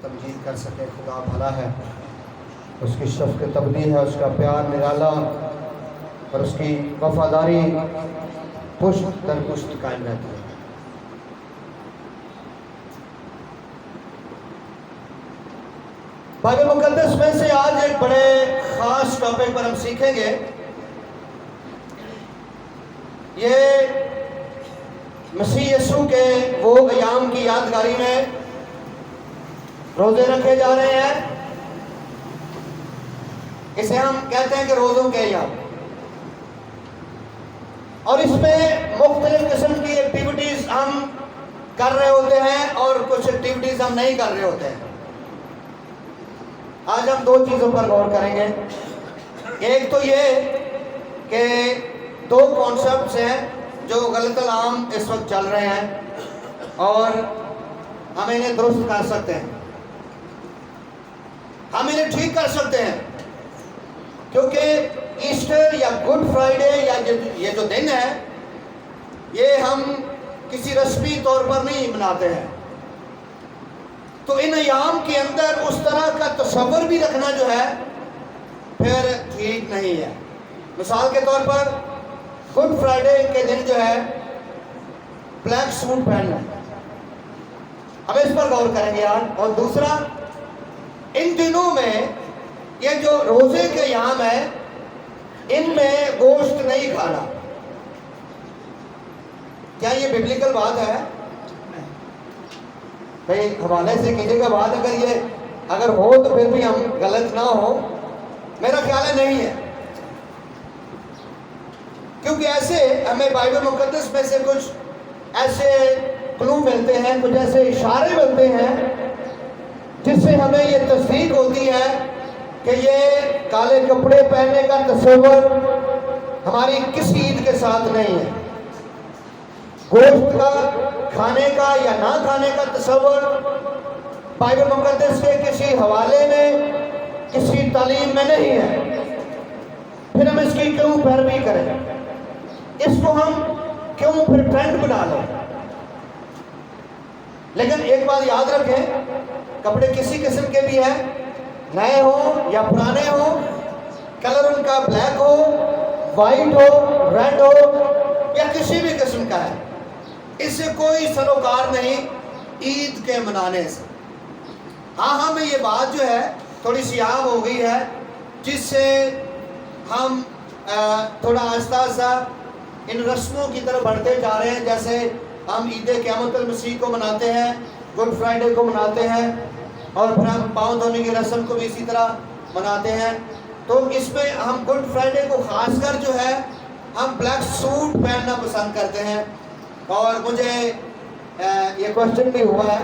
تمجید کر سکے. خدا بھلا ہے، اس کی شفقت ابدی ہے، اس کا پیار نرالا اور اس کی وفاداری پشت در پشت قائم رہتی ہے. بائبل مقدس میں سے آج ایک بڑے خاص ٹاپک پر ہم سیکھیں گے. یہ مسیح یسوع کے وہ ایام کی یادگاری میں روزے رکھے جا رہے ہیں. اسے ہم کہتے ہیں کہ روزوں کے ایام، اور اس میں مختلف قسم کی ایکٹیویٹیز ہم کر رہے ہوتے ہیں اور کچھ ایکٹیویٹیز ہم نہیں کر رہے ہوتے ہیں. آج ہم دو چیزوں پر غور کریں گے. ایک تو یہ کہ دو کانسیپٹس ہیں جو غلط العام اس وقت چل رہے ہیں اور ہم انہیں درست کر سکتے ہیں، ہم انہیں ٹھیک کر سکتے ہیں. کیونکہ ایسٹر یا گڈ فرائیڈے یا یہ جو دن ہے، یہ ہم کسی رسمی طور پر نہیں مناتے ہیں. تو ان ایام کے اندر اس طرح کا تصور بھی رکھنا جو ہے پھر ٹھیک نہیں ہے. مثال کے طور پر گڈ فرائیڈے کے دن جو ہے بلیک سوٹ پہننا، ہم اس پر غور کریں گے آج. اور دوسرا، ان دنوں میں یہ جو روزے کے ایام ہے ان میں گوشت نہیں کھانا. کیا یہ ببلیکل بات ہے؟ بھئی حوالے سے کیجیے گا بات. اگر ہو تو پھر بھی ہم غلط نہ ہو. میرا خیال ہے نہیں ہے، کیونکہ ایسے ہمیں بائبل مقدس میں سے کچھ ایسے کلو ملتے ہیں، کچھ ایسے اشارے ملتے ہیں جس سے ہمیں یہ تصدیق ہوتی ہے کہ یہ کالے کپڑے پہننے کا تصور ہماری کسی عید کے ساتھ نہیں ہے. گوشت کا کھانے کا یا نہ کھانے کا تصور بائبل مقدس کے کسی حوالے میں، کسی تعلیم میں نہیں ہے. پھر ہم اس کی کیوں پیروی کریں؟ اس کو ہم کیوں پھر ٹرینڈ بنا لیں؟ لیکن ایک بات یاد رکھیں، کپڑے کسی قسم کے بھی ہیں، نئے ہو یا پرانے ہو، کلر ان کا بلیک ہو، وائٹ ہو، ریڈ ہو یا کسی بھی قسم کا ہے، اس سے کوئی سروکار نہیں عید کے منانے سے. ہاں ہمیں یہ بات جو ہے تھوڑی سی عام ہو گئی ہے، جس سے ہم تھوڑا آہستہ آہستہ ان رسموں کی طرف بڑھتے جا رہے ہیں. جیسے ہم عید قیامت المسیح کو مناتے ہیں، گڈ فرائیڈے کو مناتے ہیں، اور پھر ہم پاؤں دھونے کی رسم کو بھی اسی طرح مناتے ہیں. تو اس میں ہم گڈ فرائیڈے کو خاص کر جو ہے ہم بلیک سوٹ پہننا پسند کرتے ہیں. اور مجھے یہ کوشچن بھی ہوا ہے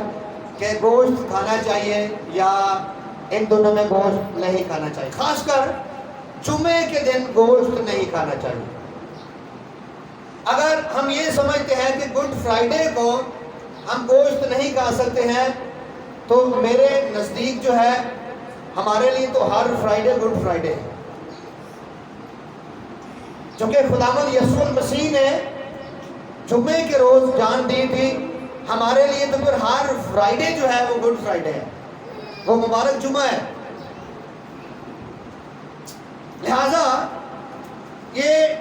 کہ گوشت کھانا چاہیے یا ان دنوں میں گوشت نہیں کھانا چاہیے. خاص کر جمعے کے دن گوشت نہیں کھانا چاہیے. اگر ہم یہ سمجھتے ہیں کہ گڈ فرائیڈے کو ہم گوشت نہیں کھا سکتے ہیں تو میرے نزدیک جو ہے ہمارے لیے تو ہر فرائیڈے گڈ فرائیڈے ہے. چونکہ خداوند یسوع المسیح نے جمعے کے روز جان دی تھی، ہمارے لیے تو پھر ہر فرائیڈے جو ہے وہ گڈ فرائیڈے ہے، وہ مبارک جمعہ ہے. لہذا یہ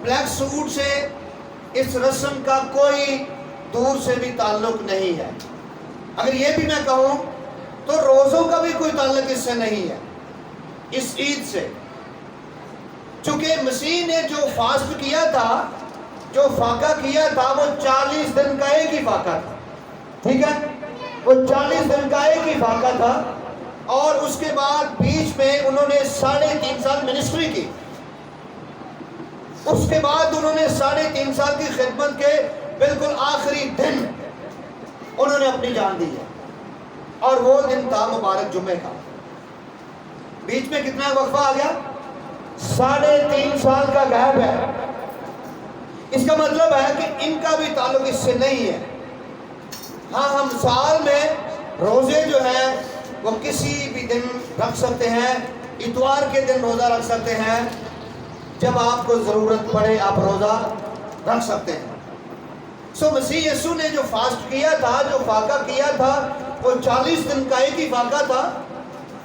بلیک سوٹ سے اس رسم کا کوئی دور سے بھی تعلق نہیں ہے. اگر یہ بھی میں کہوں تو روزوں کا بھی کوئی تعلق اس سے نہیں ہے، اس عید سے. چونکہ مسیح نے جو فاسٹ کیا تھا، جو فاقہ کیا تھا، وہ 40 دن کا ایک ہی فاقہ تھا. ٹھیک ہے، وہ 40 دن کا ایک ہی فاقہ تھا. اور اس کے بعد بیچ میں انہوں نے 3.5 سال منسٹری کی. اس کے بعد انہوں نے 3.5 سال کی خدمت کے بالکل آخری دن انہوں نے اپنی جان دی ہے، اور وہ دن تھا مبارک جمعے کا. بیچ میں کتنا وقفہ آ گیا؟ 3.5 سال کا گیپ ہے. اس کا مطلب ہے کہ ان کا بھی تعلق اس سے نہیں ہے. ہاں ہم سال میں روزے جو ہیں وہ کسی بھی دن رکھ سکتے ہیں. اتوار کے دن روزہ رکھ سکتے ہیں، جب آپ کو ضرورت پڑے آپ روزہ رکھ سکتے ہیں. مسیح یسوع نے جو فاسٹ کیا تھا، جو فاقہ کیا تھا، وہ 40 دن کا ایک ہی واقعہ تھا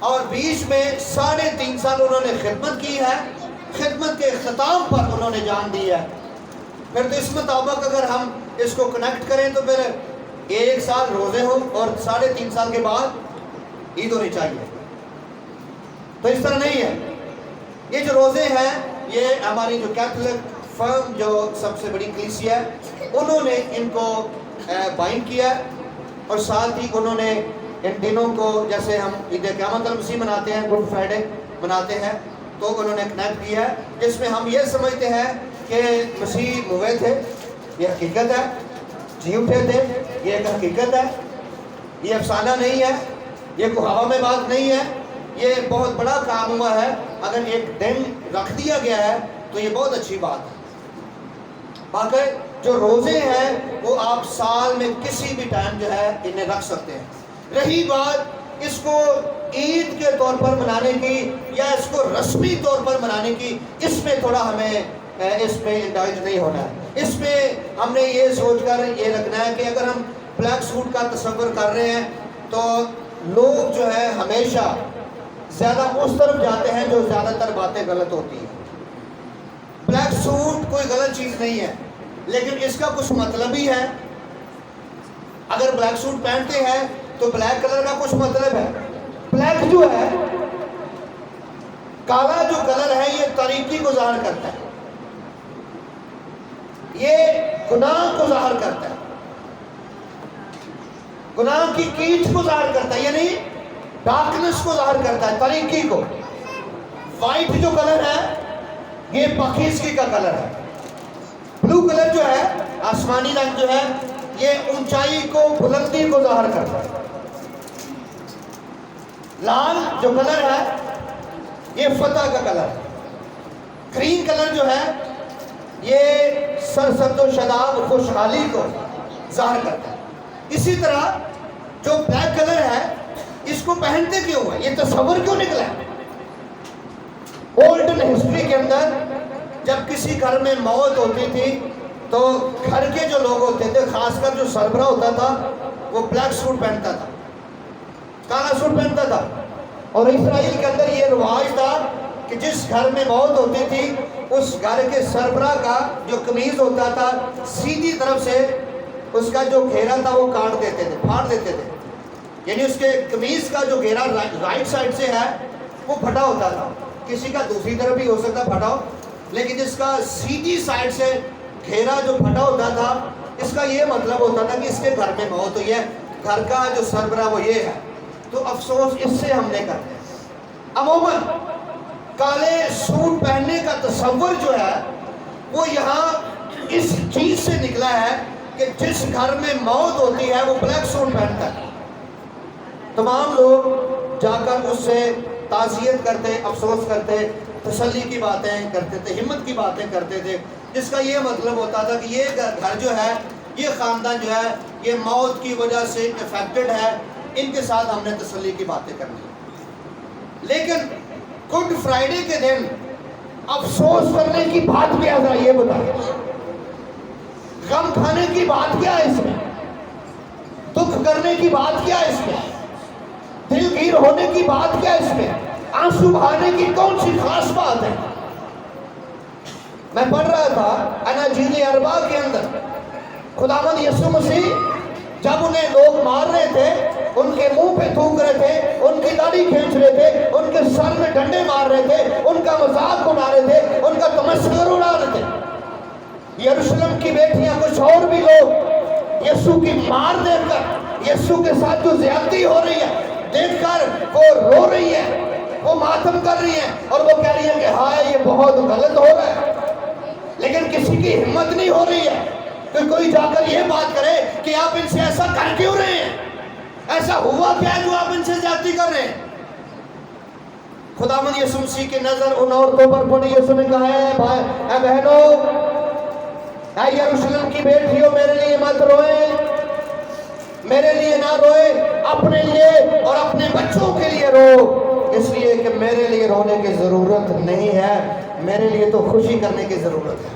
اور بیچ میں 3.5 سال انہوں نے خدمت کی ہے. خدمت کے اختتام پر انہوں نے جان دی ہے. پھر تو اس مطابق اگر ہم اس کو کنیکٹ کریں تو پھر 1 سال روزے ہو اور 3.5 سال کے بعد عید ہونی چاہیے. تو اس طرح نہیں ہے. یہ جو روزے ہیں یہ ہماری جو کیتھولک فرم جو سب سے بڑی کلیسیا ہے انہوں نے ان کو بائنڈ کیا اور ساتھ ہی انہوں نے ان دنوں کو جیسے ہم عید قیامت المسیح مناتے ہیں, گڈ فرائیڈے مناتے ہیں, تو انہوں نے کنیکٹ کیا ہے جس میں ہم یہ سمجھتے ہیں کہ مسیح ہوئے تھے, یہ حقیقت ہے, جی اٹھے تھے, یہ ایک حقیقت ہے, یہ افسانہ نہیں ہے, یہ کوئی ہوا میں بات نہیں ہے, یہ بہت بڑا کام ہوا ہے. اگر ایک دن رکھ دیا گیا ہے تو یہ بہت اچھی بات ہے. باقی جو روزے ہیں وہ آپ سال میں کسی بھی ٹائم جو ہے انہیں رکھ سکتے ہیں. رہی بات اس کو عید کے طور پر منانے کی یا اس کو رسمی طور پر منانے کی, اس میں تھوڑا ہمیں اس میں انڈلج نہیں ہونا ہے. اس میں ہم نے یہ سوچ کر یہ رکھنا ہے کہ اگر ہم بلیک سوٹ کا تصور کر رہے ہیں تو لوگ جو ہے ہمیشہ زیادہ اس طرف جاتے ہیں جو زیادہ تر باتیں غلط ہوتی ہیں. بلیک سوٹ کوئی غلط چیز نہیں ہے لیکن اس کا کچھ مطلب ہی ہے. اگر بلیک سوٹ پہنتے ہیں تو بلیک کلر کا کچھ مطلب ہے. بلیک جو ہے, کالا جو کلر ہے یہ تاریکی کو ظاہر کرتا ہے, یہ گناہ کو ظاہر کرتا ہے, گناہ کی کیچ کو ظاہر کرتا ہے, یعنی ڈارکنس کو ظاہر کرتا ہے, تاریکی کو. وائٹ جو کلر ہے یہ پاکیزگی کا کلر ہے. بلو کلر جو ہے, آسمانی رنگ جو ہے, یہ اونچائی کو, بلندی کو ظاہر کرتا ہے. لال جو کلر ہے یہ فتح کا کلر ہے. گرین کلر جو ہے یہ سرسبز و شاداب خوشحالی کو ظاہر کرتا ہے. اسی طرح جو بلیک کلر ہے اس کو پہنتے کیوں ہے, یہ تصور کیوں نکلا ہے؟ اولڈن ہسٹری کے اندر جب کسی گھر میں موت ہوتی تھی تو گھر کے جو لوگ ہوتے تھے, خاص کر جو سربراہ ہوتا تھا, وہ بلیک سوٹ پہنتا تھا, کالا سوٹ پہنتا تھا. اور اسرائیل کے اندر یہ رواج تھا کہ جس گھر میں موت ہوتی تھی اس گھر کے سربراہ کا جو قمیض ہوتا تھا سیدھی طرف سے اس کا جو گھیرا تھا وہ کاٹ دیتے تھے, پھاڑ دیتے تھے. یعنی اس کے قمیض کا جو گھیرا رائٹ سائڈ سے ہے وہ پھٹا ہوتا تھا. کسی کا دوسری طرف بھی ہو سکتا پھٹا ہو, لیکن جس کا سیدھی سائڈ سے گھیرا جو پھٹا ہوتا تھا اس کا یہ مطلب ہوتا تھا کہ اس کے گھر میں موت ہوئی ہے, گھر کا جو سربراہ وہ یہ ہے. تو افسوس اس سے ہم نے کرتے ہیں. عموماً کالے سوٹ پہننے کا تصور جو ہے وہ یہاں اس چیز سے نکلا ہے کہ جس گھر میں موت ہوتی ہے وہ بلیک سوٹ پہنتا ہے. تمام لوگ جا کر اس سے تعزیت کرتے, افسوس کرتے, تسلی کی باتیں کرتے تھے, ہمت کی باتیں کرتے تھے, جس کا یہ مطلب ہوتا تھا کہ یہ گھر جو ہے, یہ خاندان جو ہے, یہ موت کی وجہ سے افیکٹڈ ہے, ان کے ساتھ ہم نے تسلی کی باتیں کرنی. لیکن گڈ فرائیڈے کے دن افسوس کرنے کی بات کیا ذرا یہ بتائیں, غم کھانے کی بات کیا ہے اس میں, دکھ کرنے کی بات کیا ہے اس میں, دل گیر ہونے کی بات کیا ہے اس میں, آنسو بہانے کی کون سی خاص بات ہے؟ میں پڑھ رہا تھا اناجیل اربع کے اندر خداوند یسوع مسیح جب انہیں لوگ مار رہے تھے, ان کے منہ پہ تھوک رہے تھے, ان کی داڑھی کھینچ رہے تھے, ان کے سر میں ڈنڈے مار رہے تھے, ان کا مذاق اڑا رہے تھے, ان کا تمسخر اڑا رہے تھے. یروشلم کی بیٹیاں کچھ اور بھی لوگ یسوع کی مار دیکھ کر, یسوع کے ساتھ جو زیادتی ہو رہی ہے دیکھ کر وہ رو رہی ہے, وہ ماتم کر رہی ہیں اور وہ کہہ رہی ہیں کہ ہائے یہ بہت غلط ہو رہا ہے. لیکن کسی کی ہمت نہیں ہو رہی ہے کہ کوئی جا کر یہ بات کرے کہ آپ ان سے ایسا کر کیوں رہے ہیں, ایسا ہوا کیا ہے جو آپ ان سے زیادتی کر رہے ہیں. خداوند یسوع مسیح کی نظر ان عورتوں پر پڑی. یسوع نے کہا ہے اے بہنوں, اے یروشلم کی بیٹیوں, میرے لیے مت روئیں, میرے لیے نہ روئے, اپنے لیے اور اپنے بچوں کے لیے رو, اس لیے کہ میرے لیے رونے کی ضرورت نہیں ہے, میرے لیے تو خوشی کرنے کی ضرورت ہے.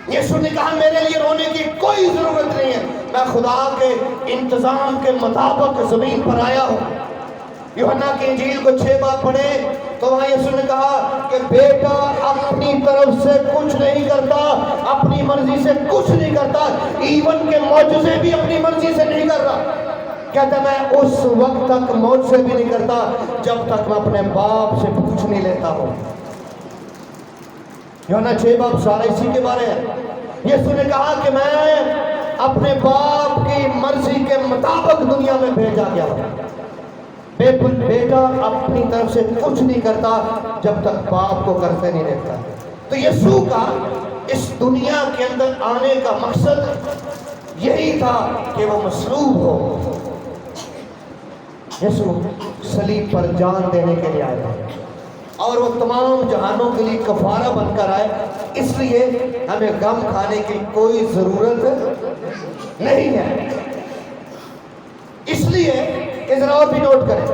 یسوع نے کہا میرے لیے رونے کی کوئی ضرورت نہیں ہے, میں خدا کے انتظام کے مطابق زمین پر آیا ہوں۔ یوحنا کی انجیل کو 6 باب پڑھے تو وہاں یسوع نے کہا کہ بیٹا اپنی طرف سے کچھ نہیں کرتا، اپنی مرضی سے کچھ نہیں کرتا، ایون کہ معجزے بھی اپنی مرضی سے نہیں کر رہا۔ کہتا میں اس وقت تک معجزے بھی نہیں کرتا جب تک میں اپنے باپ سے پوچھ نہیں لیتا ہوں۔ یوحنا 6 باب سارا اسی کے بارے ہے۔ یسوع نے کہا کہ میں اپنے باپ کی مرضی کے مطابق دنیا میں بھیجا گیا ہوں۔ بیٹا اپنی طرف سے کچھ نہیں کرتا جب تک باپ کو کرتے نہیں دیکھتا۔ تو یسوع کا اس دنیا کے اندر آنے کا مقصد یہی تھا کہ وہ مصلوب ہو۔ یسوع صلیب پر جان دینے کے لیے آیا اور وہ تمام جہانوں کے لیے کفارہ بن کر آئے، اس لیے ہمیں غم کھانے کی کوئی ضرورت نہیں ہے۔ اس لیے کہ ذرا اور بھی نوٹ کریں،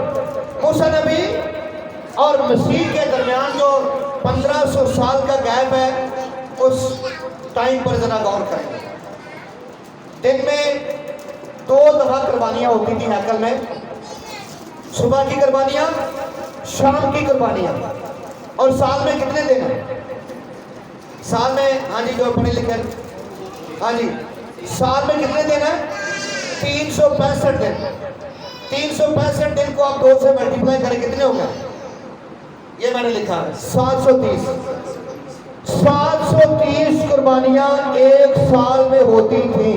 موسیٰ نبی اور مسیح کے درمیان جو 1500 سال کا گیپ ہے، اس ٹائم پر ذرا غور کریں۔ دن میں 2 دفعہ قربانیاں ہوتی تھیں ہیکل میں، صبح کی قربانیاں، شام کی قربانیاں۔ اور سال میں کتنے دن ہیں؟ سال میں، ہاں جی جو پڑھے لکھے، ہاں جی سال میں کتنے دن ہیں؟ 365 دن۔ 365 دن کو آپ 2 سے ملٹیپلائی کریں کتنے ہو گئے؟ یہ میں نے لکھا ہے 730۔ 730 قربانیاں ایک سال میں ہوتی تھیں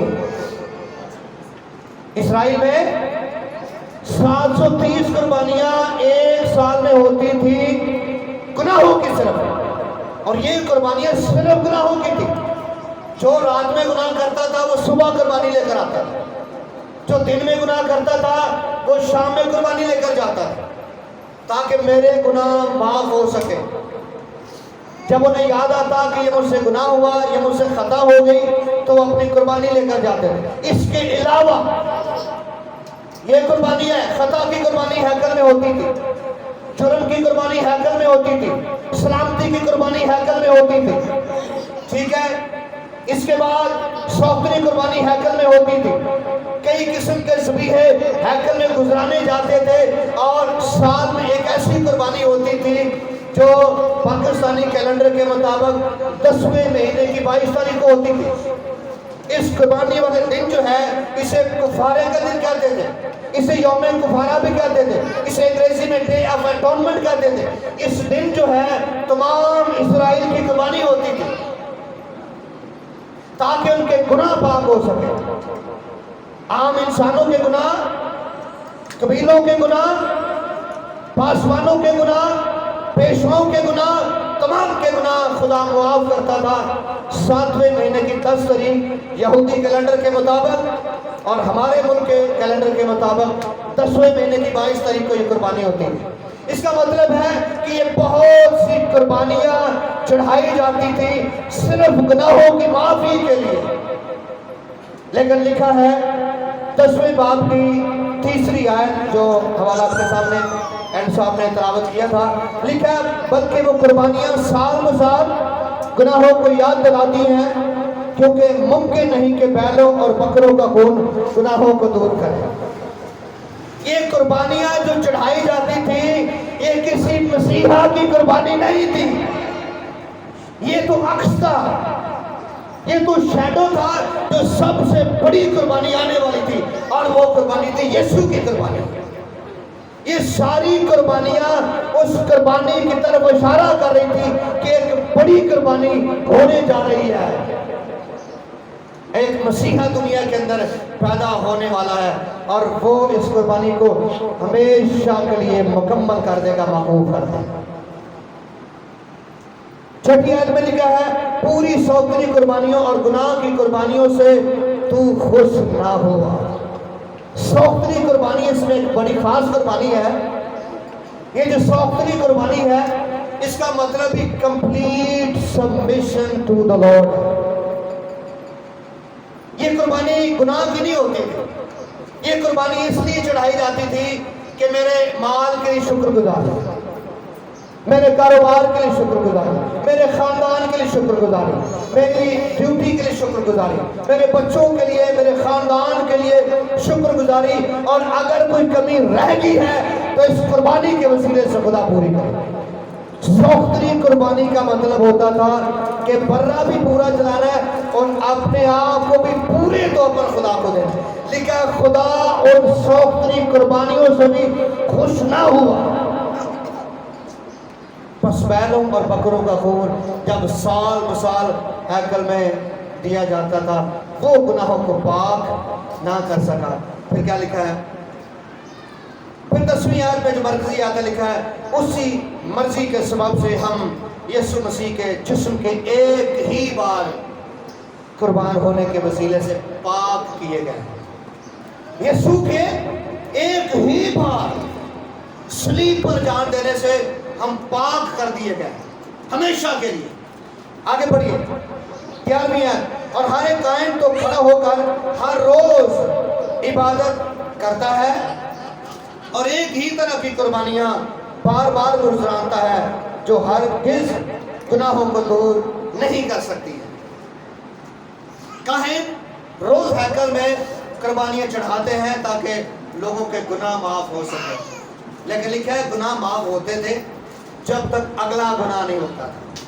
اسرائیل میں۔ 730 قربانیاں ایک سال میں ہوتی تھی گناہوں کی صرف، اور یہ قربانیاں صرف گناہوں کی تھی۔ جو رات میں گناہ کرتا تھا وہ صبح قربانی لے کر آتا تھا، جو دن میں گناہ کرتا تھا وہ شام میں قربانی لے کر جاتا تھا، تاکہ میرے گناہ معاف ہو سکے۔ جب انہیں یاد آتا کہ یہ مجھ سے گناہ ہوا، یہ مجھ سے خطا ہو گئی، تو وہ اپنی قربانی لے کر جاتے تھے۔ اس کے علاوہ یہ قربانی ہے، خطا کی قربانی ہیکل میں ہوتی تھی، جرم کی قربانی ہیکل میں ہوتی تھی، سلامتی کی قربانی ہیکل میں ہوتی تھی، ٹھیک ہے۔ اس کے بعد سوختری قربانی ہیکل میں ہوتی تھی۔ کئی قسم کے ذبیحے ہیکل میں گزرانے جاتے تھے، اور سال میں ایک ایسی قربانی ہوتی تھی جو پاکستانی کیلنڈر کے مطابق 10ویں مہینے کی 22 تاریخ کو ہوتی تھی۔ اس قربانی والے دن جو ہے اسے کفارے کا دن کہتے تھے، اسے یوم کفارہ بھی کہتے تھے، اسے انگریزی میں ڈے آف اٹونمنٹ کہتے تھے۔ اس دن جو ہے تمام اسرائیل کی قربانی ہوتی تھی تاکہ ان کے گناہ پاک ہو سکے۔ عام انسانوں کے گناہ، قبیلوں کے گناہ، پاسبانوں کے گناہ، پیشواؤں کے گناہ، تمام کے گناہ خدا معاف کرتا تھا۔ 7ویں مہینے کی 10 تاریخ یہودی کیلنڈر کے مطابق اور ہمارے ملک کے کیلنڈر کے مطابق 10ویں مہینے کی 22 تاریخ کو یہ قربانی ہوتی ہے۔ اس کا مطلب ہے کہ یہ بہت سی قربانیاں چڑھائی جاتی تھی صرف گناہوں کی معافی کے لیے۔ لیکن لکھا ہے 10ویں باب کی 3 آیت جو حوالہ آپ کے سامنے اینڈ صاحب نے تلاوت کیا تھا، لکھا ہے بلکہ وہ قربانیاں سال میں سال گناہوں کو یاد دلاتی ہیں، کیونکہ ممکن نہیں کہ بیلوں اور بکروں کا خون گناہوں کو دور کرے۔ یہ قربانیاں جو چڑھائی جاتی تھی یہ کسی مسیحا کی قربانی نہیں تھی، یہ تو عکس تھا، یہ تو شیڈو تھا جو سب سے بڑی قربانی آنے والی تھی، اور وہ قربانی تھی یسوع کی قربانی۔ یہ ساری قربانیاں اس قربانی کی طرف اشارہ کر رہی تھی کہ ایک بڑی قربانی ہونے جا رہی ہے، ایک مسیحا دنیا کے اندر پیدا ہونے والا ہے، اور وہ اس قربانی کو ہمیشہ کے لیے مکمل کر دے گا، معقوف کر دے گا۔ 6 آیت میں لکھا ہے پوری سوگنی قربانیوں اور گناہ کی قربانیوں سے تو خوش نہ ہوا۔ سوگنی قربانی اس میں ایک بڑی خاص قربانی ہے۔ یہ جو سوگنی قربانی ہے اس کا مطلب ہی complete submission to the Lord. یہ قربانی گناہ کی نہیں ہوتی تھی، یہ قربانی اس لیے چڑھائی جاتی تھی کہ میرے مال کے لیے شکر گزار ہو، میرے کاروبار کے لیے شکر گزاری، میرے خاندان کے لیے شکر گزاری، میری ڈیوٹی کے لیے شکر گزاری، میرے بچوں کے لیے، میرے خاندان کے لیے شکر گزاری، اور اگر کوئی کمی رہ گئی ہے تو اس قربانی کے وسیلے سے خدا پوری کرے۔ سوختری قربانی کا مطلب ہوتا تھا کہ برہ بھی پورا چلانا ہے اور اپنے آپ کو بھی پورے طور پر خدا کو دینا۔ لکھا خدا اور سوختری قربانیوں سے بھی خوش نہ ہوا۔ پس بیلوں اور بکروں کا خون جب سال مسال ہیکل میں دیا جاتا تھا وہ گناہوں کو پاک نہ کر سکا۔ پھر کیا لکھا ہے؟ پھر 10ویں آیت میں جو مرکزی آیت لکھا ہے، اسی مرضی کے سبب سے ہم یسوع مسیح کے جسم کے ایک ہی بار قربان ہونے کے وسیلے سے پاک کیے گئے۔ یسوع کے ایک ہی بار صلیب پر جان دینے سے ہم پاک کر دیے گئے ہمیشہ کے لیے۔ آگے بڑھیے 11ویں آیت، اور ہر ایک قائم تو کھڑا ہو کر ہر روز عبادت کرتا ہے اور ایک ہی طرح کی قربانیاں بار بار گزرانتا ہے جو ہرگز گناہوں کو دور نہیں کر سکتی ہے۔ کاہن روز ہیکل میں قربانیاں چڑھاتے ہیں تاکہ لوگوں کے گناہ معاف ہو سکے، لیکن لکھا ہے گناہ معاف ہوتے تھے جب تک اگلا گناہ نہیں ہوتا تھا۔